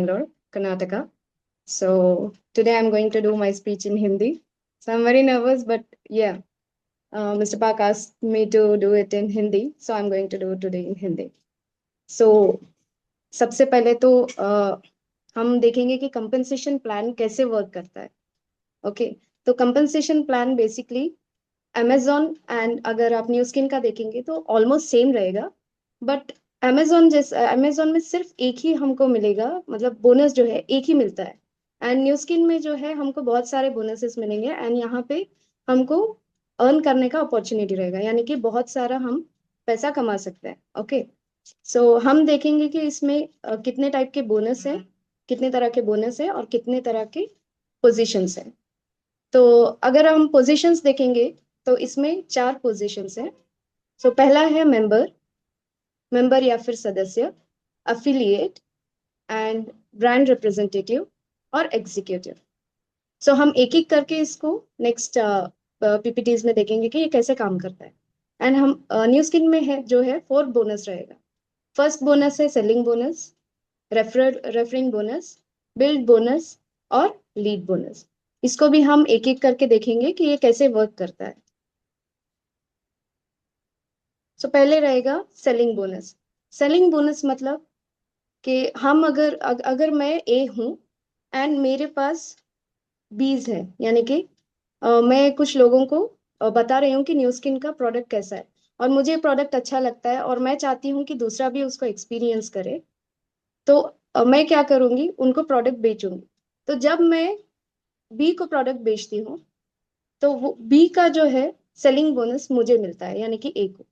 Bangalore, Karnataka. So today I'm going to do my speech in Hindi. So I'm very nervous, but yeah, Mr. Park asked me to do it in Hindi, so I'm going to do it today in Hindi. So सबसे पहले तो हम देखेंगे कि compensation plan कैसे work करता है. Okay, तो compensation plan basically Amazon and अगर आप न्यू स्किन का देखेंगे तो ऑलमोस्ट सेम रहेगा. बट अमेजोन में सिर्फ एक ही हमको मिलेगा, मतलब बोनस जो है एक ही मिलता है. एंड न्यू स्किन में जो है हमको बहुत सारे बोनसेस मिलेंगे एंड यहाँ पे हमको अर्न करने का अपॉर्चुनिटी रहेगा, यानी कि बहुत सारा हम पैसा कमा सकते हैं. ओके, सो हम देखेंगे कि इसमें कितने टाइप के बोनस है, कितने तरह के बोनस है और कितने तरह के पोजीशंस है. तो अगर हम पोजीशंस देखेंगे तो इसमें 4 पोजीशंस हैं. सो पहला है मेंबर, मेंबर या फिर सदस्य, अफिलिएट एंड ब्रांड रिप्रेजेंटेटिव और एग्जीक्यूटिव. सो हम एक एक करके इसको नेक्स्ट पीपीटीज में देखेंगे कि ये कैसे काम करता है. एंड हम न्यू स्किन में है जो है 4 बोनस रहेगा. फर्स्ट बोनस है selling bonus, referring bonus, build bonus और लीड बोनस. इसको भी हम एक एक करके देखेंगे कि ये कैसे वर्क करता है. सो पहले रहेगा सेलिंग बोनस. सेलिंग बोनस मतलब कि हम अगर मैं ए हूँ एंड मेरे पास बीज है, यानी कि मैं कुछ लोगों को बता रही हूँ कि न्यू स्किन का प्रोडक्ट कैसा है और मुझे प्रोडक्ट अच्छा लगता है और मैं चाहती हूँ कि दूसरा भी उसको एक्सपीरियंस करे. तो मैं क्या करूँगी, उनको प्रोडक्ट बेचूंगी. तो जब मैं बी को प्रोडक्ट बेचती हूँ तो वो बी का जो है सेलिंग बोनस मुझे मिलता है, यानी कि ए को.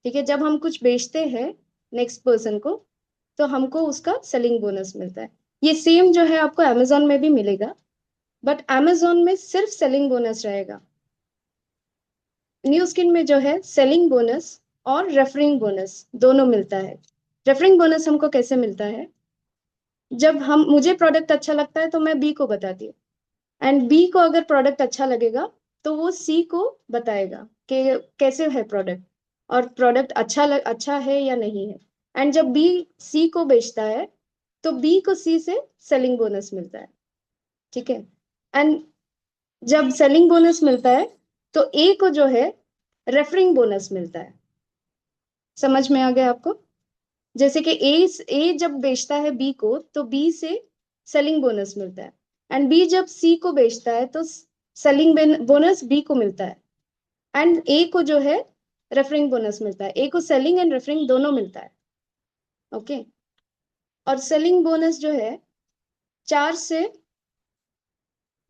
ठीक है, जब हम कुछ बेचते हैं नेक्स्ट पर्सन को तो हमको उसका सेलिंग बोनस मिलता है. ये सेम जो है आपको अमेजोन में भी मिलेगा, बट अमेजोन में सिर्फ सेलिंग बोनस रहेगा. न्यू स्किन में जो है सेलिंग बोनस और रेफरिंग बोनस दोनों मिलता है. रेफरिंग बोनस हमको कैसे मिलता है, जब हम मुझे प्रोडक्ट अच्छा लगता है तो मैं बी को बताती हूँ एंड बी को अगर प्रोडक्ट अच्छा लगेगा तो वो सी को बताएगा कि कैसे है प्रोडक्ट और प्रोडक्ट अच्छा है या नहीं है. एंड जब बी सी को बेचता है तो बी को सी से सेलिंग बोनस मिलता है. ठीक है, एंड जब सेलिंग बोनस मिलता है तो ए को जो है रेफरिंग बोनस मिलता है. समझ में आ गया आपको? जैसे कि ए जब बेचता है बी को तो बी से सेलिंग बोनस मिलता है एंड बी जब सी को बेचता है तो सेलिंग बोनस बी को मिलता है एंड ए को जो है रेफरिंग बोनस मिलता है. ए को सेलिंग एंड रेफरिंग दोनों मिलता है. ओके, और सेलिंग बोनस जो है 4 से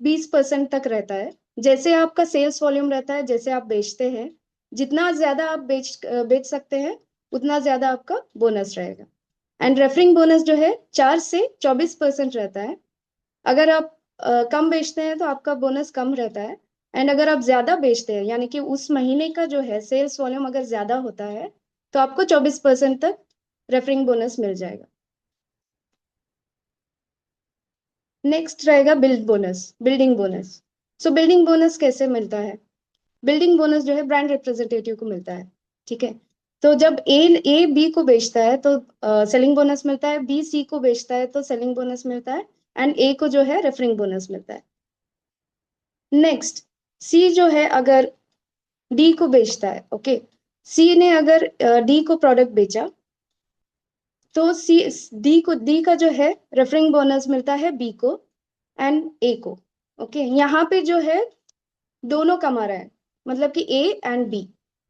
20% तक रहता है. जैसे आपका सेल्स वॉल्यूम रहता है, जैसे आप बेचते हैं, जितना ज्यादा आप बेच सकते हैं उतना ज्यादा आपका बोनस रहेगा. एंड रेफरिंग बोनस जो है 4 से 24% रहता है. अगर आप कम बेचते हैं तो आपका बोनस कम रहता है एंड अगर आप ज्यादा बेचते हैं, यानी कि उस महीने का जो है सेल्स वॉल्यूम अगर ज्यादा होता है तो आपको 24% तक रेफरिंग बोनस मिल जाएगा. नेक्स्ट रहेगा बिल्डिंग बोनस. सो बिल्डिंग बोनस कैसे मिलता है, बिल्डिंग बोनस जो है ब्रांड रिप्रेजेंटेटिव को मिलता है. ठीक है, तो जब ए बी को बेचता है तो सेलिंग बोनस मिलता है, बी सी को बेचता है तो सेलिंग बोनस मिलता है एंड ए को जो है रेफरिंग बोनस मिलता है. नेक्स्ट, सी जो है अगर डी को बेचता है, ओके, सी ने अगर डी को प्रोडक्ट बेचा तो डी का जो है रेफरिंग बोनस मिलता है बी को एंड ए को. ओके, यहाँ पे जो है दोनों कमा रहा है, मतलब कि A and B.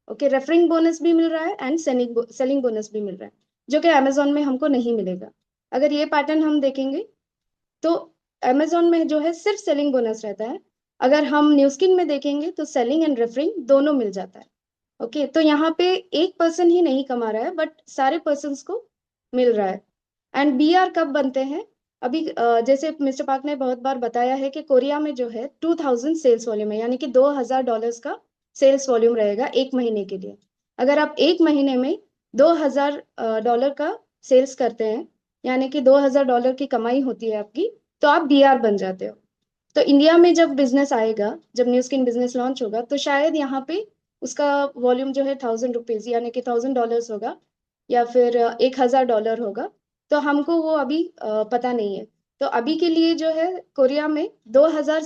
Okay, referring bonus भी मिल रहा है एंड सेलिंग बोनस भी मिल रहा है, जो कि अमेजोन में हमको नहीं मिलेगा. अगर ये पैटर्न हम देखेंगे तो अमेजोन में जो है सिर्फ सेलिंग बोनस रहता है. अगर हम न्यू स्किन में देखेंगे तो सेलिंग एंड रेफरिंग दोनों मिल जाता है. ओके, तो यहाँ पे एक पर्सन ही नहीं कमा रहा है बट सारे पर्सन को मिल रहा है. एंड बी आर कब बनते हैं, अभी जैसे मिस्टर पार्क ने बहुत बार बताया है कि कोरिया में जो है 2000 सेल्स वॉल्यूम है, यानी कि $2000 का सेल्स वॉल्यूम रहेगा एक महीने के लिए. अगर आप एक महीने में $2000 का सेल्स करते हैं, यानी कि $2000 की कमाई होती है आपकी, तो आप बीआर बन जाते हो. तो इंडिया में जब बिजनेस आएगा, जब न्यू स्किन बिजनेस लॉन्च होगा तो शायद यहाँ पे उसका वॉल्यूम जो है 1000 रुपीज यानी कि $1000 होगा या फिर $1000 होगा. तो हमको वो अभी पता नहीं है। तो अभी के लिए जो है कोरिया में 2000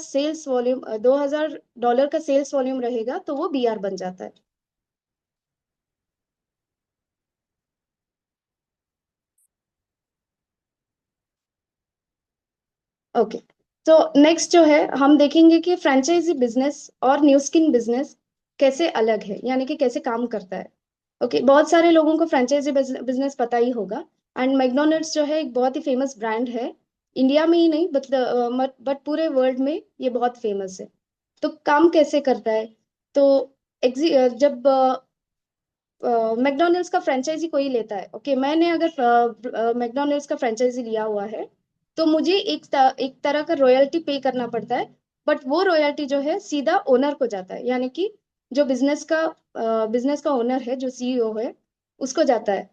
का सेल्स वॉल्यूम रहेगा तो वो बीआर बन जाता है। ओके। तो नेक्स्ट जो है हम देखेंगे कि फ्रेंचाइजी बिजनेस और न्यू स्किन बिजनेस कैसे अलग है, यानी कि कैसे काम करता है। ओके, बहुत सारे लोगों को फ्रेंचाइजी बिजनेस पता ही होगा। एंड मैकडोनल्ड्स जो है एक बहुत ही फेमस ब्रांड है, इंडिया में ही नहीं बट पूरे वर्ल्ड में ये बहुत फेमस है। तो काम कैसे करता है? तो जब मैकडोनल्ड्स का फ्रेंचाइजी कोई लेता है, ओके, मैंने अगर मैकडोनल्ड्स का फ्रेंचाइजी लिया हुआ है तो मुझे एक तरह का रॉयल्टी पे करना पड़ता है। बट वो रॉयल्टी जो है सीधा ओनर को जाता है, यानी कि जो बिजनेस का ओनर है, जो सीईओ है, उसको जाता है।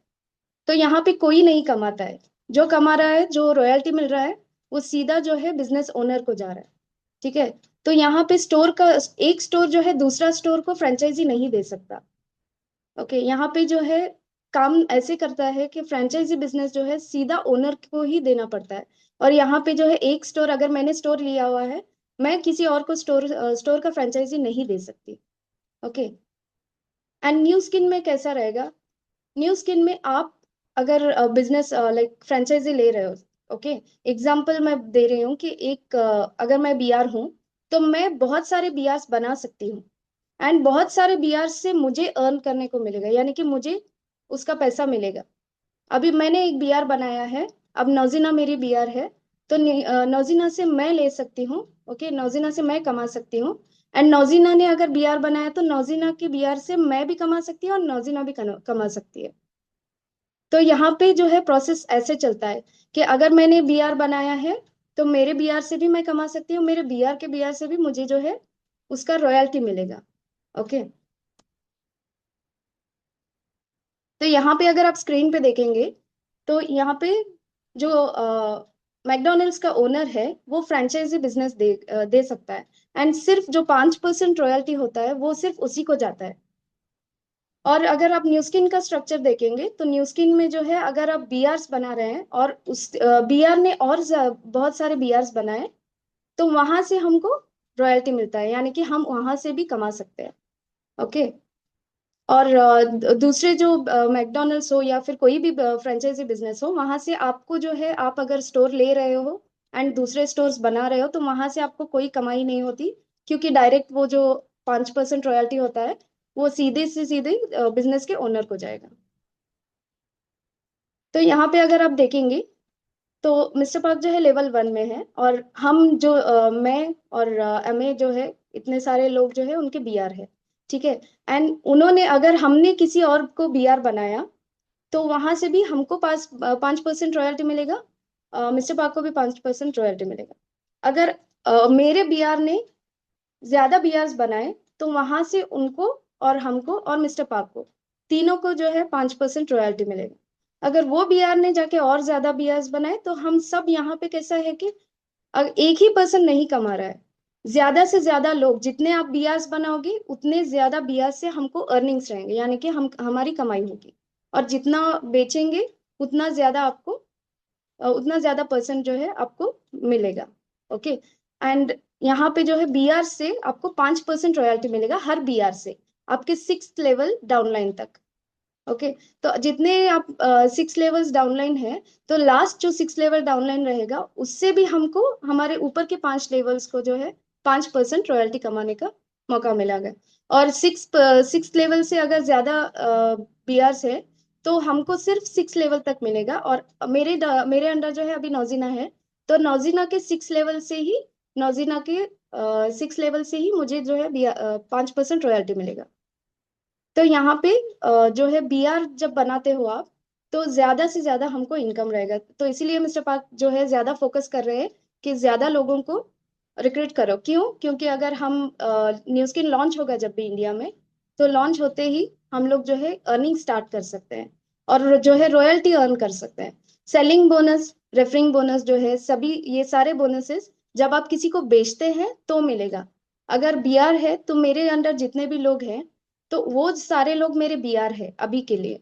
तो यहाँ पे कोई नहीं कमाता है। जो कमा रहा है, जो रॉयल्टी मिल रहा है, वो सीधा जो है बिजनेस ओनर को जा रहा है। ठीक है। तो यहाँ पे एक स्टोर जो है दूसरा स्टोर को फ्रेंचाइजी नहीं दे सकता। ओके, यहाँ पे जो है काम ऐसे करता है कि फ्रेंचाइजी बिजनेस जो है सीधा ओनर को ही देना पड़ता है। और यहाँ पे जो है एक स्टोर, अगर मैंने स्टोर लिया हुआ है, मैं किसी और को स्टोर का फ्रेंचाइजी नहीं दे सकती। ओके। एंड न्यू स्किन में कैसा रहेगा? न्यू स्किन में आप अगर बिजनेस लाइक फ्रेंचाइजी ले रहे हो, ओके, एग्जाम्पल मैं दे रही हूँ कि अगर मैं बीआर हूँ तो मैं बहुत सारे बीआर्स बना सकती हूँ। एंड बहुत सारे बीआर से मुझे अर्न करने को मिलेगा, यानी कि मुझे उसका पैसा मिलेगा। अभी मैंने एक बीआर बनाया है, अब नौजीना मेरी बीआर है, तो नौजीना से मैं ले सकती हूँ। ओके, नौजीना से मैं कमा सकती हूँ। एंड नौजीना ने अगर बीआर बनाया तो नौजीना की बीआर से मैं भी कमा सकती हूँ और नौजीना भी कमा सकती है। तो यहाँ पे जो है प्रोसेस ऐसे चलता है कि अगर मैंने बीआर बनाया है तो मेरे बीआर से भी मैं कमा सकती हूँ, मेरे बीआर के बीआर से भी मुझे जो है उसका रॉयल्टी मिलेगा। ओके। तो यहाँ पे अगर आप स्क्रीन पे देखेंगे तो यहाँ पे जो मैकडोनल्ड्स का ओनर है वो फ्रेंचाइजी बिजनेस दे सकता है। एंड सिर्फ जो 5% रॉयल्टी होता है वो सिर्फ उसी को जाता है। और अगर आप न्यू स्किन का स्ट्रक्चर देखेंगे तो न्यू स्किन में जो है अगर आप बीआर्स बना रहे हैं और उस बीआर ने और बहुत सारे बीआर्स बनाए तो वहां से हमको रॉयल्टी मिलता है, यानी कि हम वहां से भी कमा सकते हैं। ओके। और दूसरे जो मैकडोनल्ड्स हो या फिर कोई भी फ्रेंचाइजी बिजनेस हो, वहां से आपको जो है आप अगर स्टोर ले रहे हो एंड दूसरे स्टोर्स बना रहे हो तो वहां से आपको कोई कमाई नहीं होती, क्योंकि डायरेक्ट वो जो 5% रॉयल्टी होता है वो सीधे से सीधे बिजनेस के ओनर को जाएगा। तो यहाँ पे अगर आप देखेंगे तो मिस्टर पार्क जो है लेवल 1 में है, और हम जो मैं और एमए जो है, इतने सारे लोग जो है उनके बीआर है। ठीक है। एंड उन्होंने, अगर हमने किसी और को बीआर बनाया तो वहां से भी हमको 5% रॉयल्टी मिलेगा, मिस्टर पार्क को भी 5% रॉयल्टी मिलेगा। अगर मेरे बीआर ने ज्यादा बीआर्स बनाए तो वहां से उनको और हमको और मिस्टर पार्क को, तीनों को जो है 5% रॉयल्टी मिलेगा। अगर वो बीआर ने जाके और ज्यादा बीआर्स बनाए तो हम सब यहाँ पे कैसा है कि एक ही पर्सन नहीं कमा रहा है, ज्यादा से ज्यादा लोग, जितने आप बीआर्स बनाओगे उतने ज्यादा बीआर से हमको अर्निंग्स रहेंगे, यानी कि हम हमारी कमाई होगी। और जितना बेचेंगे उतना ज्यादा आपको उतना ज्यादा परसेंट जो है आपको मिलेगा। ओके। एंड यहाँ पे जो है बीआर से आपको 5% रॉयल्टी मिलेगा हर बीआर से, आपके 6th लेवल डाउनलाइन तक। ओके। तो जितने आप 6 लेवल्स डाउनलाइन है, तो लास्ट जो 6 लेवल डाउनलाइन रहेगा उससे भी हमको हमारे ऊपर के 5 लेवल्स को जो है 5% रॉयल्टी कमाने का मौका मिलेगा। और सिक्स लेवल से अगर ज्यादा बीआर्स है तो हमको सिर्फ 6 लेवल तक मिलेगा। और मेरे अंडर जो है अभी नौजीना है, तो नौजीना के 6 लेवल से ही, नौजीना के 6 लेवल से ही मुझे जो है 5% रॉयल्टी मिलेगा। तो यहाँ पे जो है बीआर जब बनाते हो आप तो ज्यादा से ज्यादा हमको इनकम रहेगा। तो इसीलिए मिस्टर पार्क जो है ज्यादा फोकस कर रहे हैं कि ज्यादा लोगों को रिक्रूट करो। क्यों? क्योंकि अगर हम न्यू स्किन लॉन्च होगा जब भी इंडिया में, तो लॉन्च होते ही हम लोग जो है अर्निंग स्टार्ट कर सकते हैं और जो है रॉयल्टी अर्न कर सकते हैं। सेलिंग बोनस, रेफरिंग बोनस जो है, सभी ये सारे बोनसेस जब आप किसी को बेचते हैं तो मिलेगा। अगर बीआर है तो मेरे अंडर जितने भी लोग हैं तो वो सारे लोग मेरे बीआर है अभी के लिए।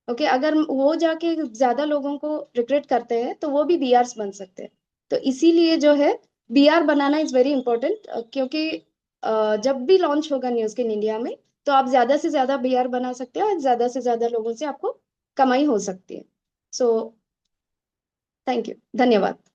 ओके, अगर वो जाके ज्यादा लोगों को रिक्रूट करते हैं तो वो भी बीआरस बन सकते हैं। तो इसीलिए जो है बीआर बनाना इज वेरी इंपॉर्टेंट, क्योंकि जब भी लॉन्च होगा न्यूज़ इन इंडिया में, तो आप ज्यादा से ज्यादा बीआर बना सकते हो और ज्यादा से ज्यादा लोगों से आपको कमाई हो सकती है। सो थैंक यू, धन्यवाद।